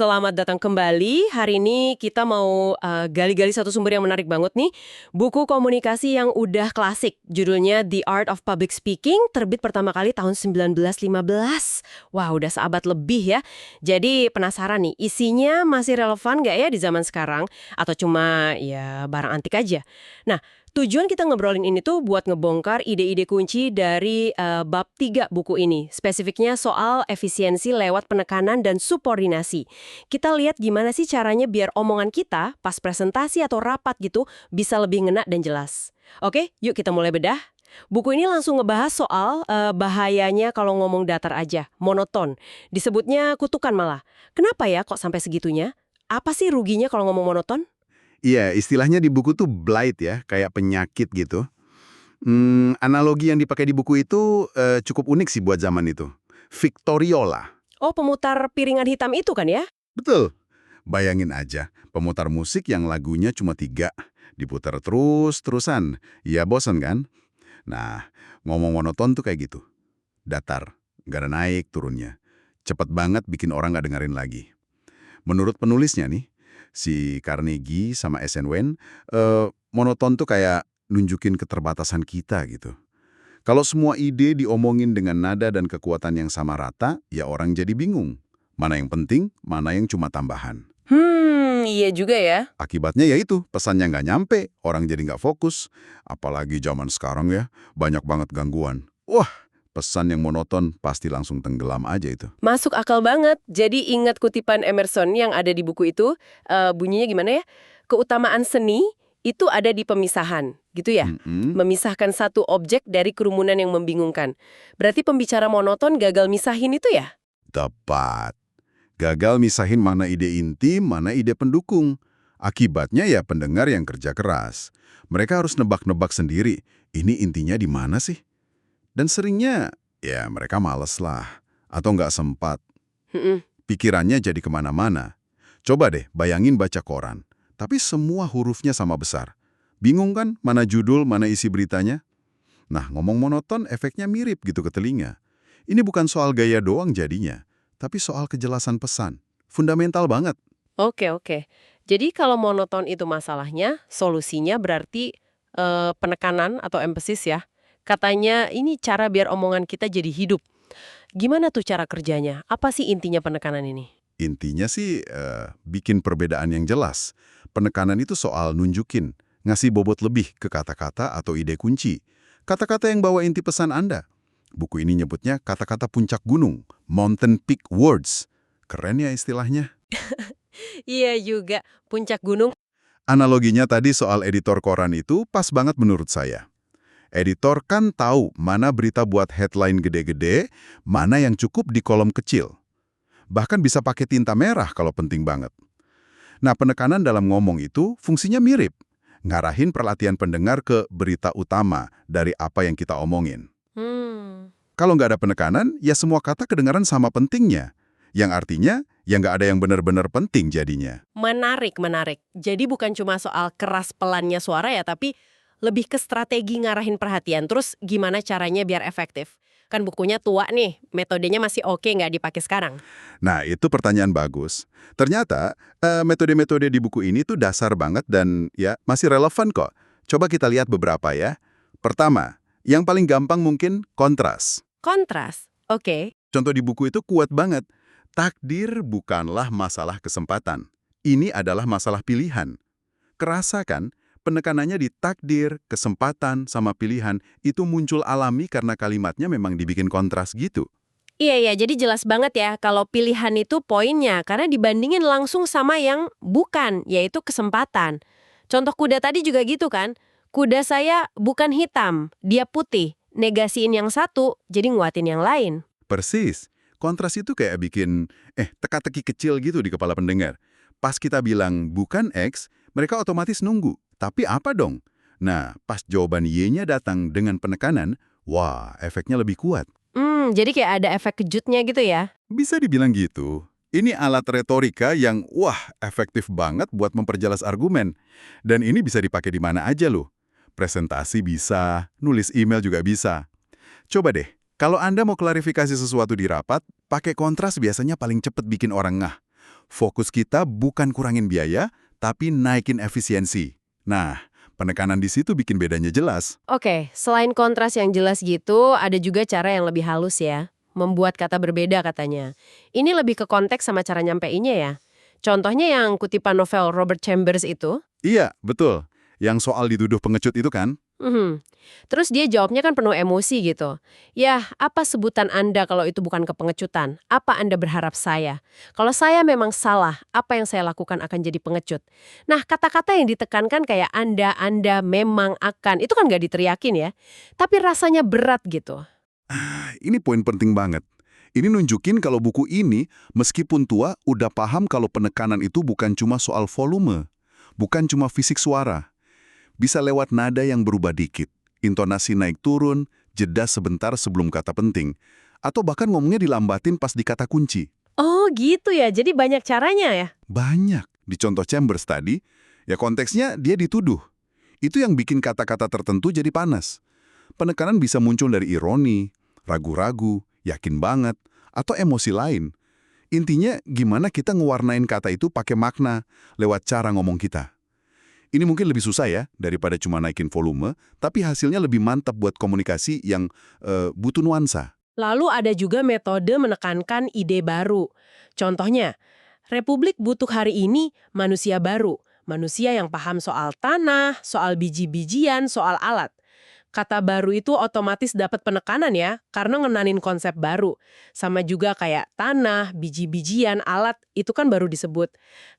Selamat datang kembali. Hari ini kita mau gali-gali satu sumber yang menarik banget nih. Buku komunikasi yang udah klasik. Judulnya The Art of Public Speaking, terbit pertama kali tahun 1915. Wah, udah seabad lebih ya. Jadi penasaran nih, isinya masih relevan nggak ya di zaman sekarang? Atau cuma ya barang antik aja? Nah, tujuan kita ngobrolin ini tuh buat ngebongkar ide-ide kunci dari bab 3 buku ini. Spesifiknya soal efisiensi lewat penekanan dan subordinasi. Kita lihat gimana sih caranya biar omongan kita pas presentasi atau rapat gitu bisa lebih ngena dan jelas. Oke, yuk kita mulai bedah. Buku ini langsung ngebahas soal bahayanya kalau ngomong datar aja, monoton. Disebutnya kutukan malah. Kenapa ya kok sampai segitunya? Apa sih ruginya kalau ngomong monoton? Iya, istilahnya di buku tuh blight ya, kayak penyakit gitu. Analogi yang dipakai di buku itu cukup unik sih buat zaman itu. Victoriola. Oh, pemutar piringan hitam itu kan ya? Betul. Bayangin aja, pemutar musik yang lagunya cuma 3, diputar terus-terusan. Ya bosan kan? Nah, ngomong monoton tuh kayak gitu. Datar, nggak ada naik turunnya. Cepet banget bikin orang nggak dengerin lagi. Menurut penulisnya nih, si Carnegie sama S.N. Wen, monoton tuh kayak nunjukin keterbatasan kita gitu. Kalau semua ide diomongin dengan nada dan kekuatan yang sama rata, ya orang jadi bingung. Mana yang penting, mana yang cuma tambahan. Iya juga ya. Akibatnya ya itu, pesannya nggak nyampe, orang jadi nggak fokus. Apalagi zaman sekarang ya, banyak banget gangguan. Wah, pesan yang monoton pasti langsung tenggelam aja itu. Masuk akal banget. Jadi ingat kutipan Emerson yang ada di buku itu, bunyinya gimana ya? Keutamaan seni itu ada di pemisahan, gitu ya? Memisahkan satu objek dari kerumunan yang membingungkan. Berarti pembicara monoton gagal misahin itu ya? Tepat. Gagal misahin mana ide inti, mana ide pendukung. Akibatnya ya pendengar yang kerja keras. Mereka harus nebak-nebak sendiri, ini intinya di mana sih? Dan seringnya, ya mereka males lah. Atau nggak sempat. Mm-mm. Pikirannya jadi kemana-mana. Coba deh bayangin baca koran. Tapi semua hurufnya sama besar. Bingung kan mana judul, mana isi beritanya? Nah, ngomong monoton efeknya mirip gitu ke telinga. Ini bukan soal gaya doang jadinya, tapi soal kejelasan pesan. Fundamental banget. Oke. Jadi kalau monoton itu masalahnya, solusinya berarti penekanan atau emphasis ya. Katanya ini cara biar omongan kita jadi hidup. Gimana tuh cara kerjanya? Apa sih intinya penekanan ini? Intinya sih bikin perbedaan yang jelas. Penekanan itu soal nunjukin, ngasih bobot lebih ke kata-kata atau ide kunci. Kata-kata yang bawa inti pesan Anda. Buku ini nyebutnya kata-kata puncak gunung, mountain peak words. Keren ya istilahnya. Iya juga, puncak gunung. Analoginya tadi soal editor koran itu pas banget menurut saya. Editor kan tahu mana berita buat headline gede-gede, mana yang cukup di kolom kecil. Bahkan bisa pakai tinta merah kalau penting banget. Nah, penekanan dalam ngomong itu fungsinya mirip. Ngarahin perhatian pendengar ke berita utama dari apa yang kita omongin. Hmm. Kalau nggak ada penekanan, ya semua kata kedengaran sama pentingnya. Yang artinya, ya nggak ada yang benar-benar penting jadinya. Menarik. Jadi bukan cuma soal keras pelannya suara ya, tapi lebih ke strategi ngarahin perhatian. Terus gimana caranya biar efektif? Kan bukunya tua nih, metodenya masih oke nggak dipakai sekarang? Nah, itu pertanyaan bagus. Ternyata, metode-metode di buku ini tuh dasar banget dan ya masih relevan kok. Coba kita lihat beberapa ya. Pertama, yang paling gampang mungkin kontras. Kontras, oke. Contoh di buku itu kuat banget. Takdir bukanlah masalah kesempatan. Ini adalah masalah pilihan. Kerasa kan? Penekanannya di takdir, kesempatan, sama pilihan itu muncul alami karena kalimatnya memang dibikin kontras gitu. Iya, jadi jelas banget ya kalau pilihan itu poinnya, karena dibandingin langsung sama yang bukan, yaitu kesempatan. Contoh kuda tadi juga gitu kan, kuda saya bukan hitam, dia putih. Negasiin yang satu, jadi nguatin yang lain. Persis. Kontras itu kayak bikin, teka-teki kecil gitu di kepala pendengar. Pas kita bilang bukan X, mereka otomatis nunggu. Tapi apa dong? Nah, pas jawaban Y-nya datang dengan penekanan, wah, efeknya lebih kuat. Jadi kayak ada efek kejutnya gitu ya? Bisa dibilang gitu. Ini alat retorika yang, efektif banget buat memperjelas argumen. Dan ini bisa dipakai di mana aja loh. Presentasi bisa, nulis email juga bisa. Coba deh, kalau Anda mau klarifikasi sesuatu di rapat, pakai kontras biasanya paling cepet bikin orang ngah. Fokus kita bukan kurangin biaya, tapi naikin efisiensi. Nah, penekanan di situ bikin bedanya jelas. Oke, selain kontras yang jelas gitu, ada juga cara yang lebih halus ya. Membuat kata berbeda katanya. Ini lebih ke konteks sama cara nyampeinnya ya. Contohnya yang kutipan novel Robert Chambers itu. Iya, betul. Yang soal dituduh pengecut itu kan? Mhm. Terus dia jawabnya kan penuh emosi gitu. Ya, apa sebutan Anda kalau itu bukan kepengecutan? Apa Anda berharap saya? Kalau saya memang salah, apa yang saya lakukan akan jadi pengecut? Nah, kata-kata yang ditekankan kayak Anda, memang akan, itu kan nggak diteriakin ya. Tapi rasanya berat gitu. Ini poin penting banget. Ini nunjukin kalau buku ini, meskipun tua, udah paham kalau penekanan itu bukan cuma soal volume, bukan cuma fisik suara. Bisa lewat nada yang berubah dikit, intonasi naik turun, jeda sebentar sebelum kata penting, atau bahkan ngomongnya dilambatin pas di kata kunci. Oh gitu ya, jadi banyak caranya ya? Banyak. Di contoh Chambers tadi, ya konteksnya dia dituduh. Itu yang bikin kata-kata tertentu jadi panas. Penekanan bisa muncul dari ironi, ragu-ragu, yakin banget, atau emosi lain. Intinya gimana kita ngewarnain kata itu pakai makna lewat cara ngomong kita. Ini mungkin lebih susah ya daripada cuma naikin volume, tapi hasilnya lebih mantap buat komunikasi yang butuh nuansa. Lalu ada juga metode menekankan ide baru. Contohnya, Republik butuh hari ini manusia baru. Manusia yang paham soal tanah, soal biji-bijian, soal alat. Kata baru itu otomatis dapat penekanan ya, karena ngenanin konsep baru. Sama juga kayak tanah, biji-bijian, alat, itu kan baru disebut.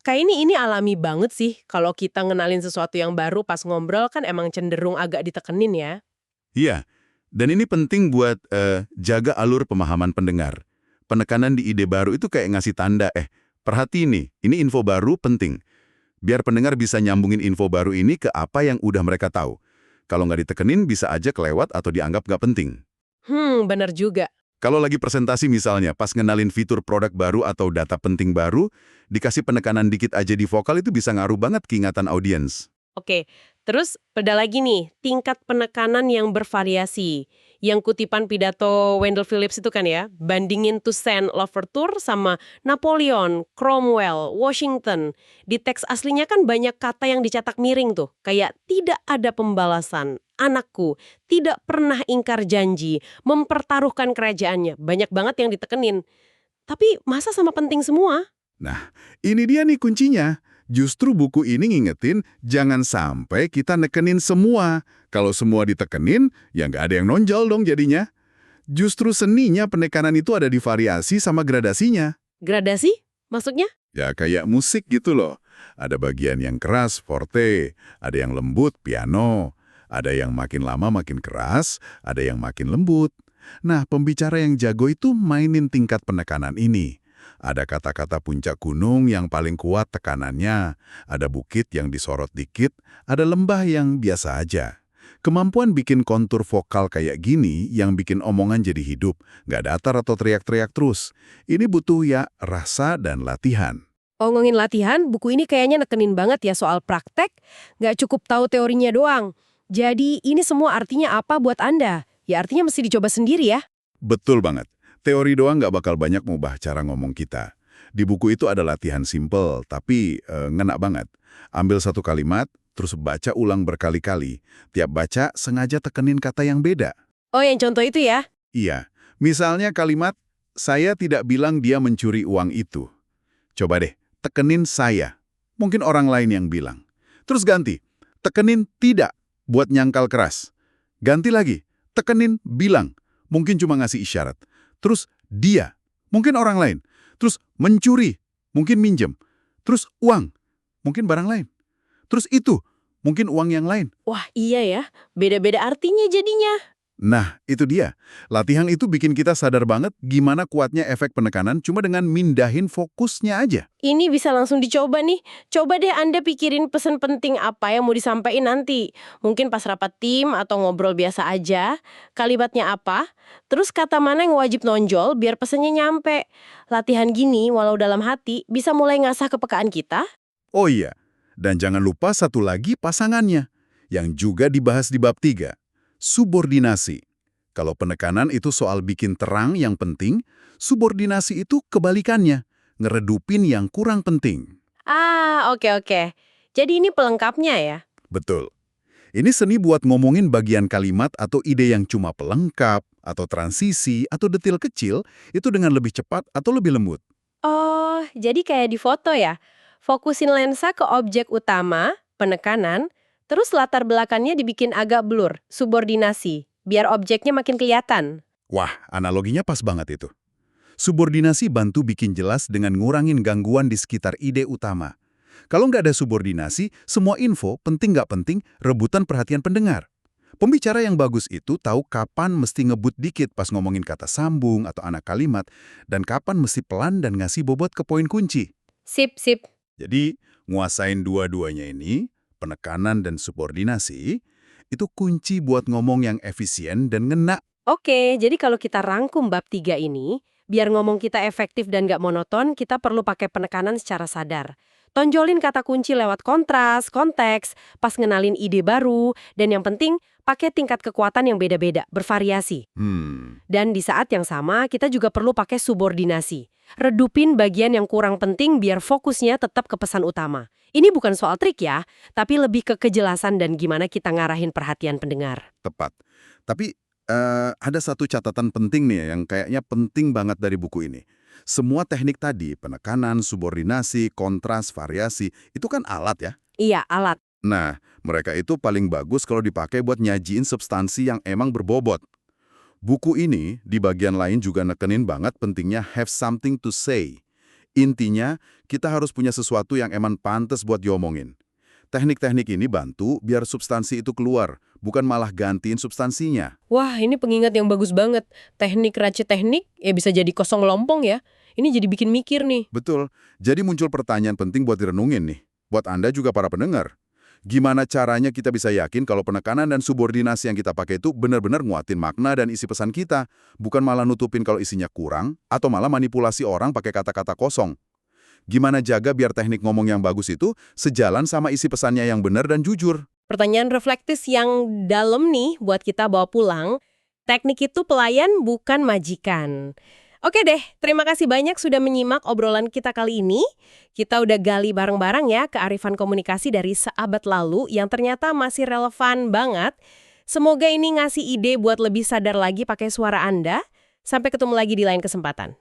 Kayak ini alami banget sih, kalau kita ngenalin sesuatu yang baru pas ngobrol kan emang cenderung agak ditekenin ya. Iya, dan ini penting buat jaga alur pemahaman pendengar. Penekanan di ide baru itu kayak ngasih tanda, perhati nih, ini info baru penting. Biar pendengar bisa nyambungin info baru ini ke apa yang udah mereka tahu. Kalau nggak ditekenin, bisa aja kelewat atau dianggap nggak penting. Bener juga. Kalau lagi presentasi misalnya, pas ngenalin fitur produk baru atau data penting baru, dikasih penekanan dikit aja di vokal itu bisa ngaruh banget keingatan audiens. Oke, terus beda lagi nih, tingkat penekanan yang bervariasi. Yang kutipan pidato Wendell Phillips itu kan ya, bandingin Toussaint Louverture sama Napoleon, Cromwell, Washington. Di teks aslinya kan banyak kata yang dicetak miring tuh, kayak tidak ada pembalasan, anakku, tidak pernah ingkar janji, mempertaruhkan kerajaannya. Banyak banget yang ditekenin. Tapi masa sama penting semua? Nah, ini dia nih kuncinya. Justru buku ini ngingetin, jangan sampai kita nekenin semua. Kalau semua ditekenin, ya nggak ada yang nonjol dong jadinya. Justru seninya penekanan itu ada di variasi sama gradasinya. Gradasi? Maksudnya? Ya kayak musik gitu loh. Ada bagian yang keras, forte. Ada yang lembut, piano. Ada yang makin lama makin keras, ada yang makin lembut. Nah, pembicara yang jago itu mainin tingkat penekanan ini. Ada kata-kata puncak gunung yang paling kuat tekanannya, ada bukit yang disorot dikit, ada lembah yang biasa aja. Kemampuan bikin kontur vokal kayak gini yang bikin omongan jadi hidup, nggak datar atau teriak-teriak terus. Ini butuh ya rasa dan latihan. Ngomongin latihan, buku ini kayaknya nekenin banget ya soal praktek, nggak cukup tahu teorinya doang. Jadi ini semua artinya apa buat Anda? Ya artinya mesti dicoba sendiri ya. Betul banget. Teori doang nggak bakal banyak mengubah cara ngomong kita. Di buku itu ada latihan simple, tapi ngena banget. Ambil satu kalimat, terus baca ulang berkali-kali. Tiap baca, sengaja tekenin kata yang beda. Oh yang contoh itu ya? Iya, misalnya kalimat, saya tidak bilang dia mencuri uang itu. Coba deh, tekenin saya. Mungkin orang lain yang bilang. Terus ganti, tekenin tidak, buat nyangkal keras. Ganti lagi, tekenin bilang. Mungkin cuma ngasih isyarat. Terus dia, mungkin orang lain. Terus mencuri, mungkin minjem. Terus uang, mungkin barang lain. Terus itu, mungkin uang yang lain. Wah iya ya, beda-beda artinya jadinya. Nah, itu dia. Latihan itu bikin kita sadar banget gimana kuatnya efek penekanan cuma dengan mindahin fokusnya aja. Ini bisa langsung dicoba nih. Coba deh Anda pikirin pesan penting apa yang mau disampaikan nanti. Mungkin pas rapat tim atau ngobrol biasa aja. Kalimatnya apa? Terus kata mana yang wajib nonjol biar pesannya nyampe. Latihan gini walau dalam hati bisa mulai ngasah kepekaan kita. Oh iya, dan jangan lupa satu lagi pasangannya, yang juga dibahas di bab 3. Subordinasi. Kalau penekanan itu soal bikin terang yang penting, subordinasi itu kebalikannya. ngeredupin yang kurang penting. Oke. Jadi ini pelengkapnya ya? Betul. Ini seni buat ngomongin bagian kalimat atau ide yang cuma pelengkap, atau transisi, atau detil kecil, itu dengan lebih cepat atau lebih lembut. Oh, jadi kayak di foto ya? Fokusin lensa ke objek utama, penekanan, terus latar belakangnya dibikin agak blur, subordinasi, biar objeknya makin kelihatan. Wah, analoginya pas banget itu. Subordinasi bantu bikin jelas dengan ngurangin gangguan di sekitar ide utama. Kalau nggak ada subordinasi, semua info, penting nggak penting, rebutan perhatian pendengar. Pembicara yang bagus itu tahu kapan mesti ngebut dikit pas ngomongin kata sambung atau anak kalimat, dan kapan mesti pelan dan ngasih bobot ke poin kunci. Sip. Jadi, nguasain dua-duanya ini, penekanan dan subordinasi, itu kunci buat ngomong yang efisien dan ngena. Oke, jadi kalau kita rangkum bab 3 ini, biar ngomong kita efektif dan nggak monoton, kita perlu pakai penekanan secara sadar. Tonjolin kata kunci lewat kontras, konteks, pas ngenalin ide baru, dan yang penting, pakai tingkat kekuatan yang beda-beda, bervariasi. Dan di saat yang sama, kita juga perlu pakai subordinasi. Redupin bagian yang kurang penting biar fokusnya tetap ke pesan utama. Ini bukan soal trik ya, tapi lebih ke kejelasan dan gimana kita ngarahin perhatian pendengar. Tepat. Tapi ada satu catatan penting nih yang kayaknya penting banget dari buku ini. Semua teknik tadi, penekanan, subordinasi, kontras, variasi, itu kan alat ya. Iya, alat. Nah, mereka itu paling bagus kalau dipakai buat nyajiin substansi yang emang berbobot. Buku ini di bagian lain juga nekenin banget pentingnya have something to say. Intinya, kita harus punya sesuatu yang emang pantas buat diomongin. Teknik-teknik ini bantu biar substansi itu keluar, bukan malah gantiin substansinya. Wah, ini pengingat yang bagus banget. Teknik racik teknik, ya bisa jadi kosong lompong ya. Ini jadi bikin mikir nih. Betul. Jadi muncul pertanyaan penting buat direnungin nih. Buat Anda juga para pendengar. Gimana caranya kita bisa yakin kalau penekanan dan subordinasi yang kita pakai itu benar-benar nguatin makna dan isi pesan kita, bukan malah nutupin kalau isinya kurang, atau malah manipulasi orang pakai kata-kata kosong. Gimana jaga biar teknik ngomong yang bagus itu sejalan sama isi pesannya yang benar dan jujur? Pertanyaan reflektif yang dalam nih buat kita bawa pulang. Teknik itu pelayan bukan majikan. Oke deh, terima kasih banyak sudah menyimak obrolan kita kali ini. Kita udah gali bareng-bareng ya kearifan komunikasi dari seabad lalu yang ternyata masih relevan banget. Semoga ini ngasih ide buat lebih sadar lagi pakai suara Anda. Sampai ketemu lagi di lain kesempatan.